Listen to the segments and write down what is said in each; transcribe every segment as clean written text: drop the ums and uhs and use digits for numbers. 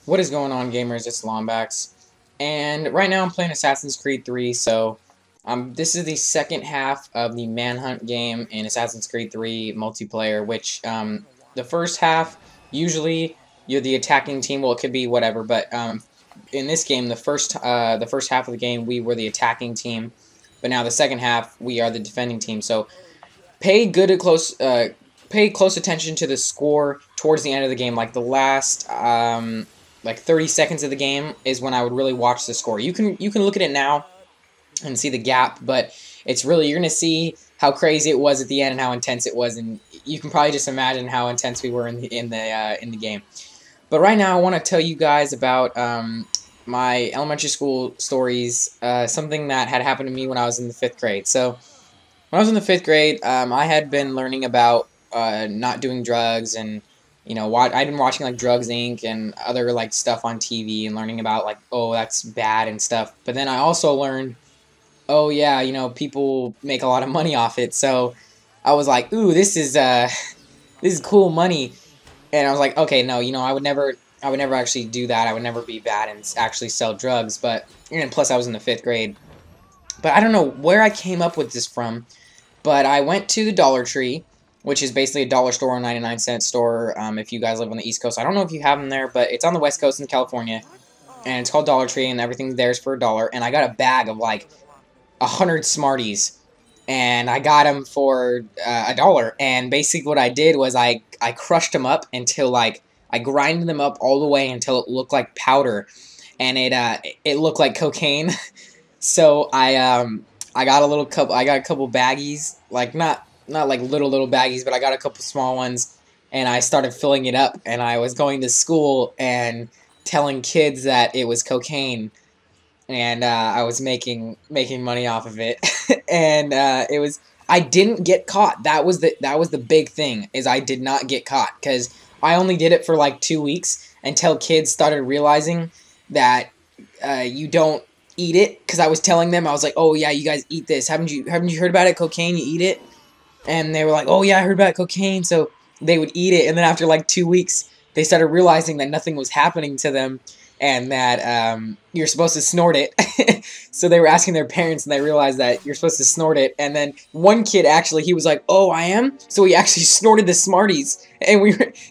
What is going on, gamers? It's Lombax, and right now I'm playing Assassin's Creed 3. So, this is the second half of the Manhunt game in Assassin's Creed 3 multiplayer. Which, the first half, usually you're the attacking team. Well, it could be whatever, but in this game, the first half of the game, we were the attacking team, but now the second half, we are the defending team. So, pay close attention to the score towards the end of the game, like the last like 30 seconds of the game is when I would really watch the score. You can look at it now and see the gap, but it's really, you're gonna see how crazy it was at the end and how intense it was, and you can probably just imagine how intense we were in the game. But right now, I want to tell you guys about my elementary school stories, something that had happened to me when I was in the 5th grade. So when I was in the 5th grade, I had been learning about not doing drugs, and I'd been watching like Drugs Inc. and other like stuff on TV and learning about like, oh, that's bad and stuff. But then I also learned, oh yeah, people make a lot of money off it. So I was like, ooh, this is cool money. And I was like, okay, no, I would never actually do that. I would never be bad and actually sell drugs. And plus I was in the 5th grade. But I don't know where I came up with this from. But I went to the Dollar Tree, which is basically a dollar store or 99-cent store, if you guys live on the East Coast. I don't know if you have them there, but it's on the West Coast in California, and it's called Dollar Tree, and everything there's for $1. And I got a bag of like 100 Smarties, and I got them for $1. And basically what I did was I crushed them up until like I grinded them up all the way until it looked like powder, and it looked like cocaine. So I got a couple baggies, like not like little baggies, but I got a couple small ones, and I started filling it up, and I was going to school and telling kids that it was cocaine, and I was making money off of it. And I didn't get caught. That was the big thing, is I did not get caught, because I only did it for like 2 weeks until kids started realizing that you don't eat it, because I was telling them, I was like, oh yeah, you guys eat this, haven't you heard about it, cocaine, you eat it? And they were like, oh yeah, I heard about cocaine. So they would eat it, and then after like 2 weeks they started realizing that nothing was happening to them, and that you're supposed to snort it. So they were asking their parents, and they realized that you're supposed to snort it. And then one kid, actually, he was like, oh, I am? So he actually snorted the Smarties, and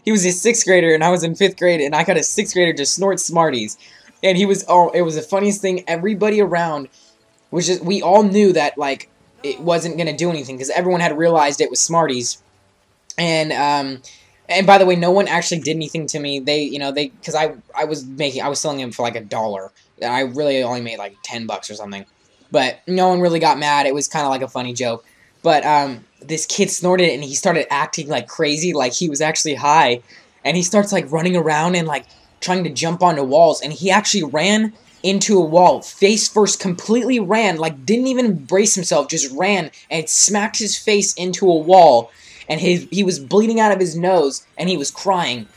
he was a 6th grader, and I was in 5th grade, and I got a 6th grader to snort Smarties. And it was the funniest thing. Everybody around we all knew that, like, it wasn't going to do anything, because everyone had realized it was Smarties. And by the way, no one actually did anything to me. Because I was selling them for like $1. I really only made like $10 or something. But no one really got mad. It was kind of like a funny joke. But this kid snorted it, and he started acting like crazy, like he was actually high. And he starts like running around and like trying to jump onto walls, and he actually ran into a wall, face first, completely ran, like didn't even brace himself, just ran, and smacked his face into a wall, and he was bleeding out of his nose, and he was crying.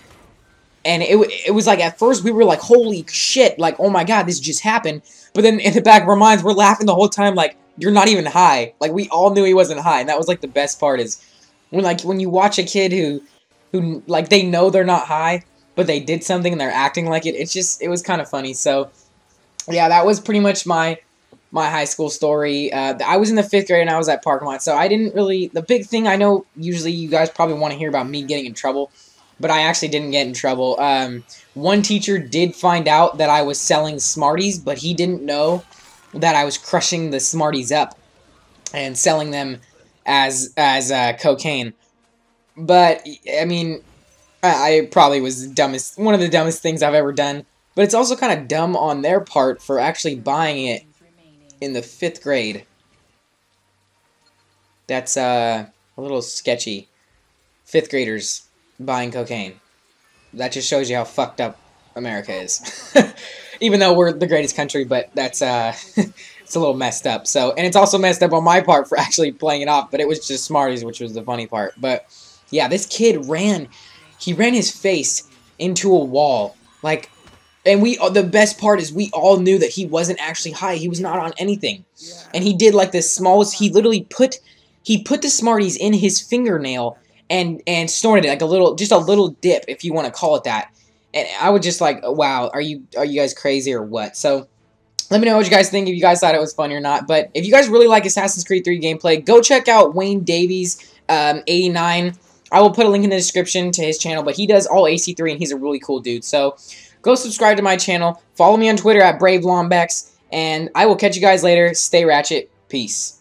And it was like, at first we were like, holy shit, like, oh my god, this just happened. But then in the back of our minds, we're laughing the whole time, like, you're not even high. Like, we all knew he wasn't high, and that was like the best part, is when you watch a kid who like, they know they're not high, but they did something and they're acting like it. It was kind of funny. So yeah, that was pretty much my high school story. I was in the 5th grade, and I was at Parkmont, so I didn't really... The big thing, I know usually you guys probably want to hear about me getting in trouble, but I actually didn't get in trouble. One teacher did find out that I was selling Smarties, but he didn't know that I was crushing the Smarties up and selling them as cocaine. But, I mean, I probably was one of the dumbest things I've ever done. But it's also kind of dumb on their part for actually buying it in the 5th grade. That's a little sketchy. 5th graders buying cocaine. That just shows you how fucked up America is. Even though we're the greatest country, but that's it's a little messed up. So, and it's also messed up on my part for actually playing it off, but it was just Smarties, which was the funny part. But yeah, this kid ran his face into a wall, like. And the best part is, we all knew that he wasn't actually high. He was not on anything. And he did like the smallest, he literally put the Smarties in his fingernail and snorted it, like just a little dip, if you want to call it that. And I would just like, wow, are you guys crazy or what? So let me know what you guys think, if you guys thought it was funny or not. But if you guys really like Assassin's Creed 3 gameplay, go check out Wayne Davies 89. I will put a link in the description to his channel, but he does all AC3 and he's a really cool dude. So go subscribe to my channel. Follow me on Twitter at BraveLombex. And I will catch you guys later. Stay ratchet. Peace.